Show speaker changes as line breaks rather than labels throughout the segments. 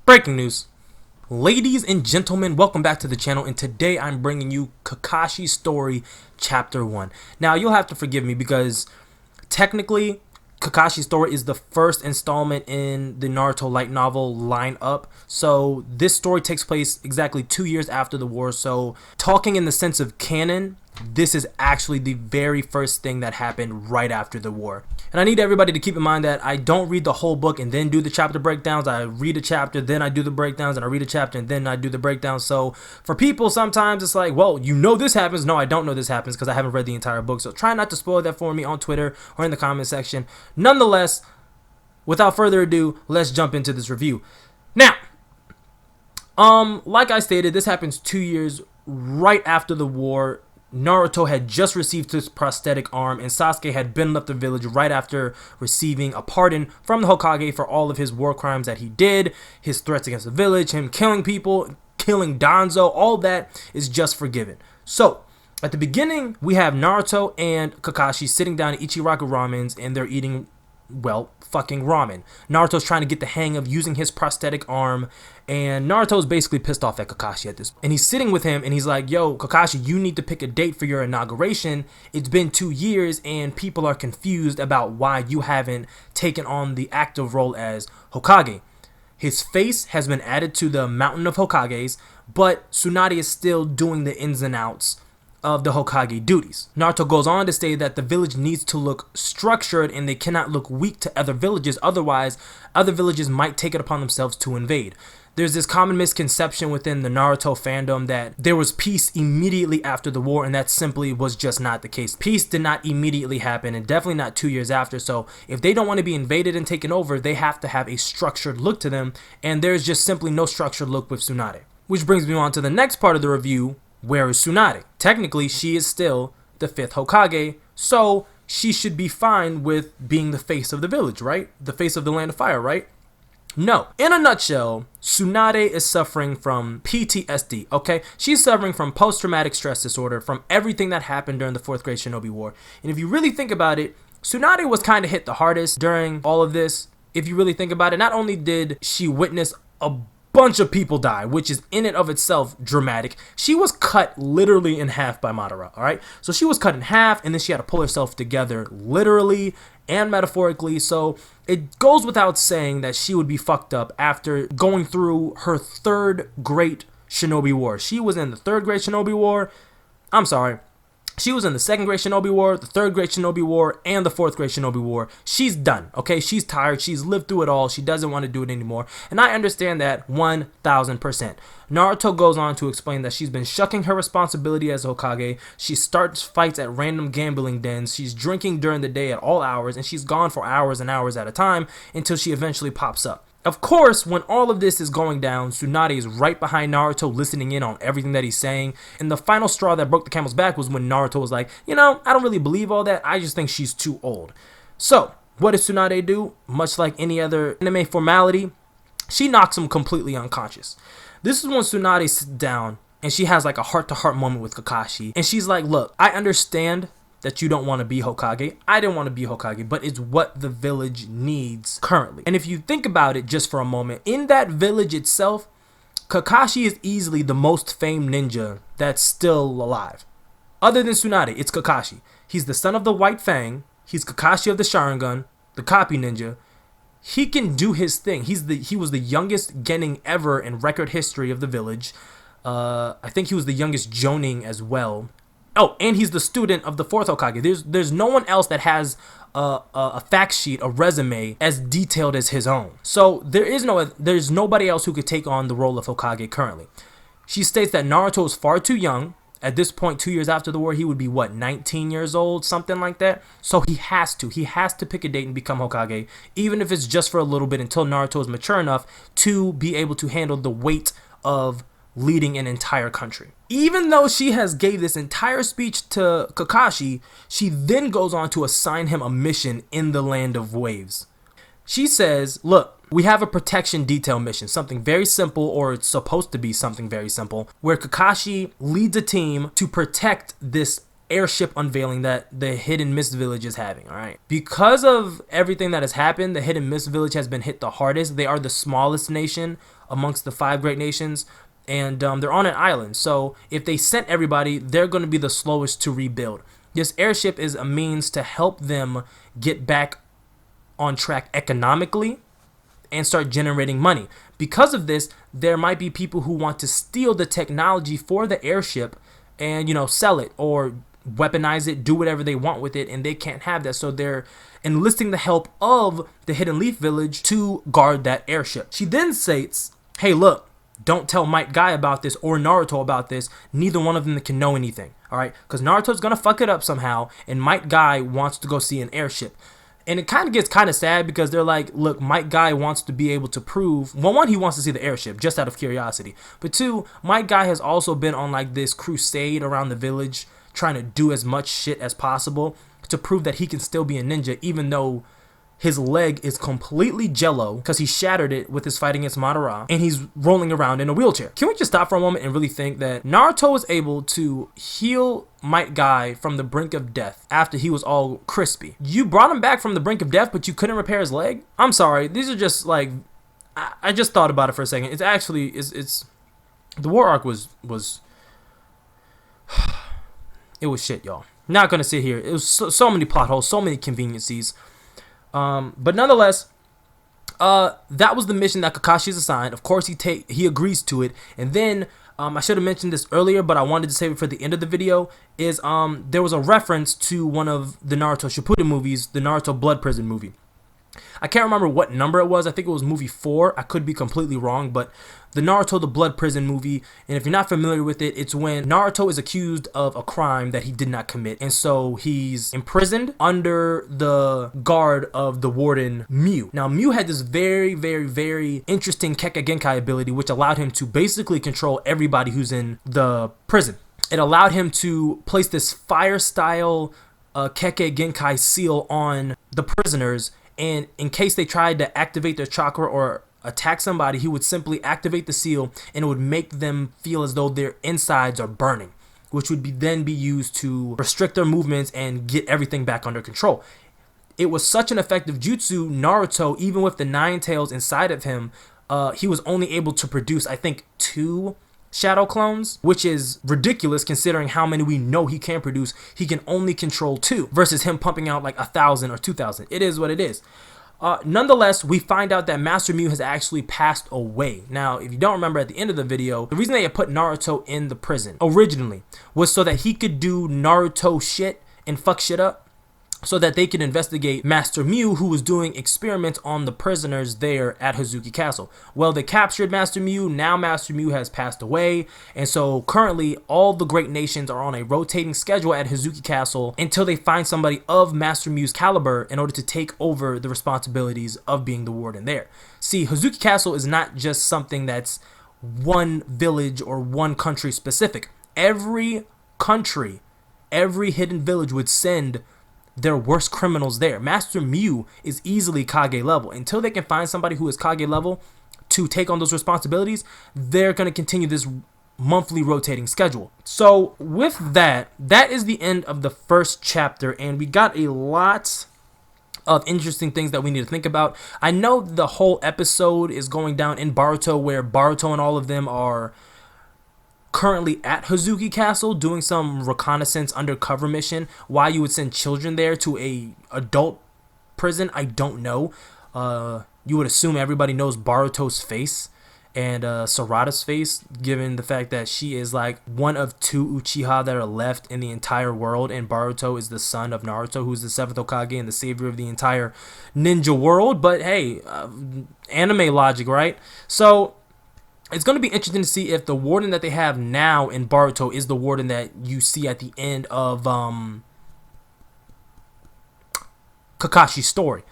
Breaking news. Ladies and gentlemen, welcome back to the channel, and today I'm bringing you Kakashi's Story Chapter 1. Now, you'll have to forgive me because technically, Kakashi's Story is the first installment in the Naruto light novel lineup. So this story takes place exactly 2 years after the war. So talking in the sense of canon, this is actually the very first thing that happened right after the war. And I need everybody to keep in mind that I don't read the whole book and then do the chapter breakdowns. I read a chapter, then I do the breakdowns, and I read a chapter, and then I do the breakdowns. So for people, sometimes it's like, well, you know this happens. No, I don't know this happens because I haven't read the entire book. So try not to spoil that for me on Twitter or in the comment section. Nonetheless, without further ado, let's jump into this review. Now, like I stated, this happens 2 years right after the war. Naruto had just received his prosthetic arm, and Sasuke had been left the village right after receiving a pardon from the Hokage for all of his war crimes that he did, his threats against the village, him killing people, killing Danzo, all that is just forgiven. So, at the beginning, we have Naruto and Kakashi sitting down at Ichiraku Ramen's, and they're eating, well, fucking ramen. Naruto's trying to get the hang of using his prosthetic arm, and Naruto's basically pissed off at Kakashi at this point. And he's sitting with him, and he's like, yo, Kakashi, you need to pick a date for your inauguration. It's been 2 years, and people are confused about why you haven't taken on the active role as Hokage. His face has been added to the mountain of Hokages, but Tsunade is still doing the ins and outs of the Hokage duties. Naruto goes on to say that the village needs to look structured and they cannot look weak to other villages, otherwise other villages might take it upon themselves to invade. There's this common misconception within the Naruto fandom that there was peace immediately after the war, and that simply was just not the case. Peace did not immediately happen, and definitely not 2 years after, so if they don't want to be invaded and taken over, they have to have a structured look to them, and there's just simply no structured look with Tsunade. Which brings me on to the next part of the review. Where is Tsunade? Technically, she is still the 5th Hokage, so she should be fine with being the face of the village, right? The face of the Land of Fire, right? No. In a nutshell, Tsunade is suffering from PTSD, okay? She's suffering from post-traumatic stress disorder from everything that happened during the 4th Great Shinobi War. And if you really think about it, Tsunade was kind of hit the hardest during all of this. If you really think about it, not only did she witness a bunch of people die, which is in and of itself dramatic. She was cut literally in half by Madara, alright? So she was cut in half, and then she had to pull herself together literally and metaphorically. So it goes without saying that she would be fucked up after going through her 3rd Great Shinobi War. She was in the 3rd Great Shinobi War. I'm sorry. She was in the 2nd Great Shinobi War, the 3rd Great Shinobi War, and the 4th Great Shinobi War. She's done, okay? She's tired. She's lived through it all. She doesn't want to do it anymore. And I understand that 1000%. Naruto goes on to explain that she's been shucking her responsibility as Hokage. She starts fights at random gambling dens. She's drinking during the day at all hours, and she's gone for hours and hours at a time until she eventually pops up. Of course, when all of this is going down, Tsunade is right behind Naruto, listening in on everything that he's saying. And the final straw that broke the camel's back was when Naruto was like, you know, I don't really believe all that. I just think she's too old. So, what does Tsunade do? Much like any other anime formality, she knocks him completely unconscious. This is when Tsunade sits down and she has like a heart-to-heart moment with Kakashi. And she's like, look, I understand that you don't want to be Hokage. I didn't want to be Hokage, but it's what the village needs currently. And if you think about it just for a moment, in that village itself, Kakashi is easily the most famed ninja that's still alive. Other than Tsunade, it's Kakashi. He's the son of the White Fang. He's Kakashi of the Sharingan, the copy ninja. He can do his thing. He was the youngest genin ever in record history of the village. I think he was the youngest jonin as well. Oh, and he's the student of the 4th Hokage. There's no one else that has a fact sheet, a resume as detailed as his own. So there's nobody else who could take on the role of Hokage currently. She states that Naruto is far too young. At this point, 2 years after the war, he would be, what, 19 years old, something like that? So he has to pick a date and become Hokage, even if it's just for a little bit until Naruto is mature enough to be able to handle the weight of leading an entire country. Even though she has gave this entire speech to Kakashi, she then goes on to assign him a mission in the Land of Waves. She says, look, we have a protection detail mission, something very simple, or it's supposed to be something very simple, where Kakashi leads a team to protect this airship unveiling that the Hidden Mist Village is having. All right, because of everything that has happened, the Hidden Mist Village has been hit the hardest. They are the smallest nation amongst the 5 great nations, and they're on an island. So if they sent everybody, they're going to be the slowest to rebuild. This airship is a means to help them get back on track economically and start generating money. Because of this, there might be people who want to steal the technology for the airship and, you know, sell it or weaponize it, do whatever they want with it, and they can't have that. So they're enlisting the help of the Hidden Leaf Village to guard that airship. She then states, hey, look, don't tell Might Guy about this or Naruto about this. Neither one of them can know anything, all right? Because Naruto's going to fuck it up somehow, and Might Guy wants to go see an airship. And it kind of gets kind of sad because they're like, look, Might Guy wants to be able to prove, well, one, he wants to see the airship just out of curiosity. But 2, Might Guy has also been on like this crusade around the village trying to do as much shit as possible to prove that he can still be a ninja, even though his leg is completely jello because he shattered it with his fight against Madara, and he's rolling around in a wheelchair. Can we just stop for a moment and really think that Naruto was able to heal Might Guy from the brink of death after he was all crispy? You brought him back from the brink of death, but you couldn't repair his leg? I'm sorry. These are just like, I just thought about it for a second. It's actually, it's the war arc was it was shit, y'all. Not gonna sit here. It was so many plot holes, so many conveniencies. But nonetheless, that was the mission that Kakashi's assigned. Of course, he agrees to it. And then, I should have mentioned this earlier, but I wanted to save it for the end of the video, is there was a reference to one of the Naruto Shippuden movies, the Naruto Blood Prison movie. I can't remember what number it was. I think it was movie 4. I could be completely wrong, but the Naruto the Blood Prison movie, and if you're not familiar with it, it's when Naruto is accused of a crime that he did not commit, and so he's imprisoned under the guard of the warden Mew. Now, Mew had this very, very, very interesting Keke Genkai ability, which allowed him to basically control everybody who's in the prison. It allowed him to place this fire-style Keke Genkai seal on the prisoners, and in case they tried to activate their chakra or attack somebody, he would simply activate the seal, and it would make them feel as though their insides are burning, which would then be used to restrict their movements and get everything back under control. It was such an effective jutsu, Naruto, even with the 9 tails inside of him, he was only able to produce, I think, 2 shadow clones, which is ridiculous considering how many we know he can produce. He can only control 2 versus him pumping out like 1,000 or 2,000. It is what it is. Nonetheless, we find out that Master Mew has actually passed away. Now, if you don't remember at the end of the video, the reason they had put Naruto in the prison originally was so that he could do Naruto shit and fuck shit up, so that they could investigate Master Mew, who was doing experiments on the prisoners there at HIZUKI Castle. Well, they captured Master Mew. Now Master Mew has passed away, and so currently all the great nations are on a rotating schedule at HIZUKI Castle until they find somebody of Master Mew's caliber in order to take over the responsibilities of being the warden there. See, HIZUKI Castle is not just something that's one village or one country specific. Every country, every hidden village would send their worst criminals there. Master Mew is easily Kage level. Until they can find somebody who is Kage level to take on those responsibilities, they're going to continue this monthly rotating schedule. So with that, that is the end of the first chapter, and we got a lot of interesting things that we need to think about. I know the whole episode is going down in Boruto, where Boruto and all of them are currently at HIZUKI Castle doing some reconnaissance undercover mission. Why you would send children there to a adult prison, I don't know. You would assume everybody knows Boruto's face and Sarada's face, given the fact that she is like one of 2 Uchiha that are left in the entire world, and Boruto is the son of Naruto, who's the 7th Hokage and the savior of the entire ninja world. But hey, anime logic, right? So it's going to be interesting to see if the warden that they have now in Boruto is the warden that you see at the end of Kakashi's story.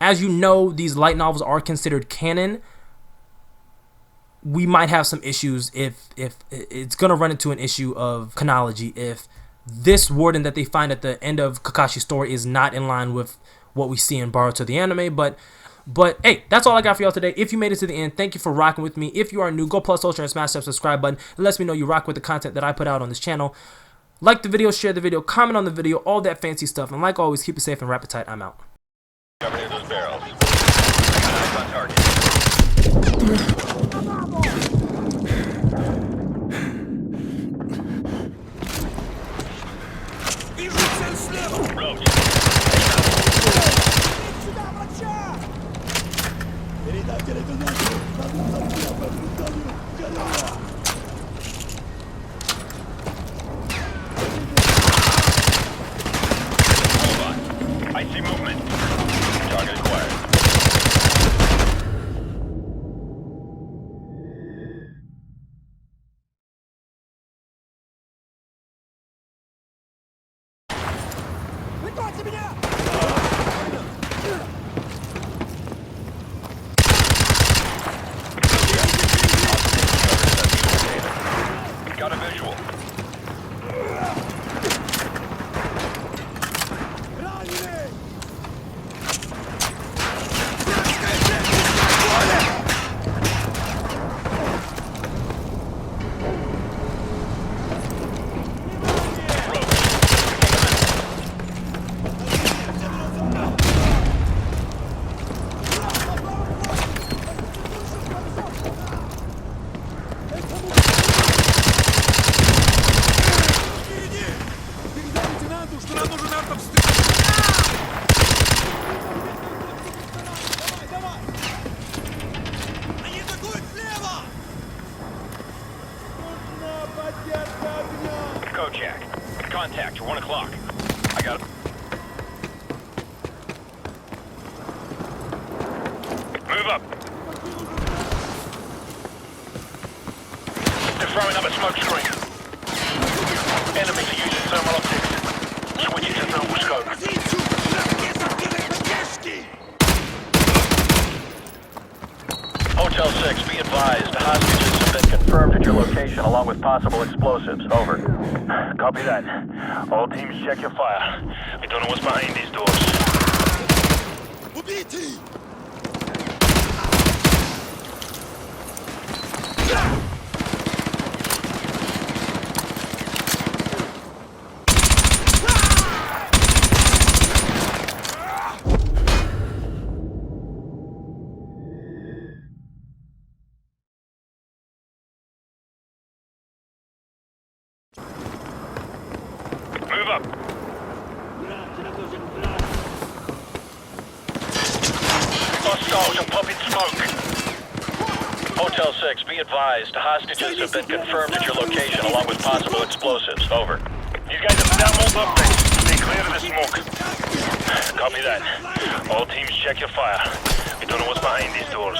As you know, these light novels are considered canon. We might have some issues if it's going to run into an issue of chronology if this warden that they find at the end of Kakashi's story is not in line with what we see in Boruto the anime. But hey, that's all I got for y'all today. If you made it to the end, thank you for rocking with me. If you are new, go plus ultra and smash that subscribe button. It lets me know you rock with the content that I put out on this channel. Like the video, share the video, comment on the video, all that fancy stuff. And like always, keep it safe and wrap it tight. I'm out.
Cover near those barrels. I got eyes on target. Roach. Hold on. I see movement. Target acquired. Got a visual. Kojak. Contact, 1 o'clock. I got it. Move up. They're throwing up a smoke screen. Enemies are using thermal optics. Switching to thermal scope. Hotel 6, be advised. Hostages have been confirmed at your location along with possible explosives. Over. Copy that. All teams check your fire. We don't know what's behind these doors. Move up. Hostiles are popping smoke. Hotel 6, be advised. Hostages have been confirmed at your location along with possible explosives. Over. You guys have downloaded updates. Stay clear of the smoke. Copy that. All teams check your fire. We don't know what's behind these doors.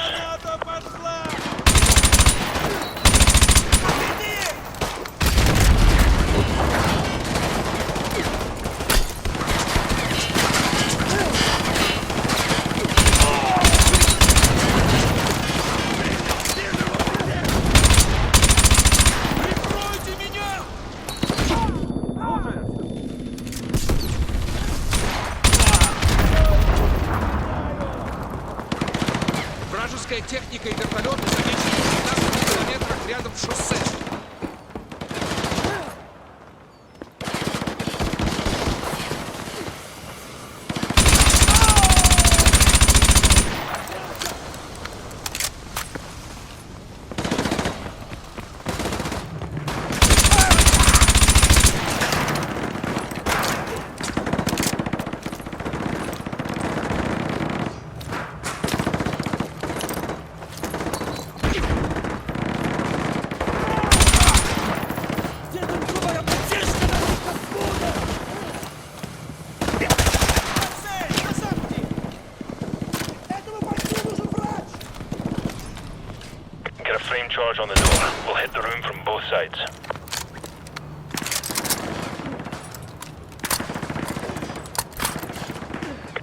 Вражеская техника и вертолеты замечены в 15 километрах рядом с шоссе. Flame charge on the door. We'll hit the room from both sides.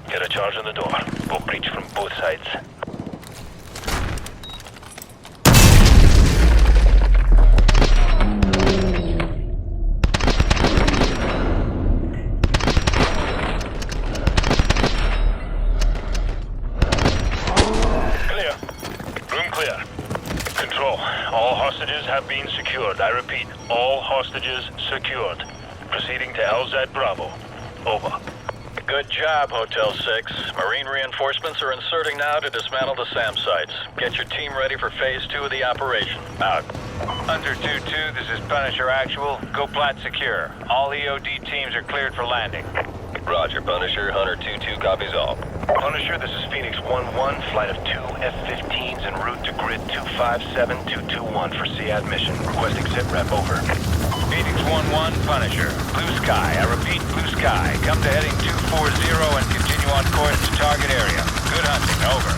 Get a charge on the door. We'll breach from both sides. Clear. Room clear. Control. All hostages have been secured. I repeat, all hostages secured. Proceeding to LZ Bravo. Over.
Good job, Hotel 6. Marine reinforcements are inserting now to dismantle the SAM sites. Get your team ready for Phase 2 of the operation. Out.
Hunter 2-2, this is Punisher Actual. Go plat secure. All EOD teams are cleared for landing.
Roger, Punisher. Hunter 2-2 copies all.
Punisher, this is Phoenix 1-1, flight of 2 F-15s en route to grid 257221 for SEAD mission. Requesting sitrep, over.
Phoenix 1-1, Punisher. Blue Sky, I repeat, Blue Sky. Come to heading 240 and continue on course to target area. Good hunting, over.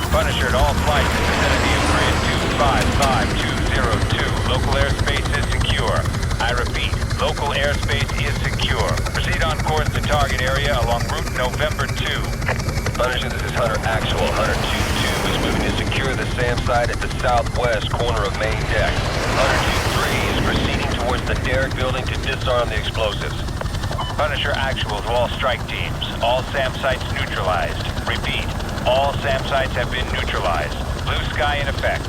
Punisher at all flights in vicinity of grid 255202. Local airspace is secure. I repeat, local airspace is secure. Proceed on course to target area along route November 2.
Punisher, this is Hunter Actual. Hunter 2-2 is moving to secure the SAM site at the southwest corner of main deck. Hunter 2-3 is proceeding towards the derrick building to disarm the explosives.
Punisher Actual to all strike teams. All SAM sites neutralized. Repeat, all SAM sites have been neutralized. Blue Sky in effect.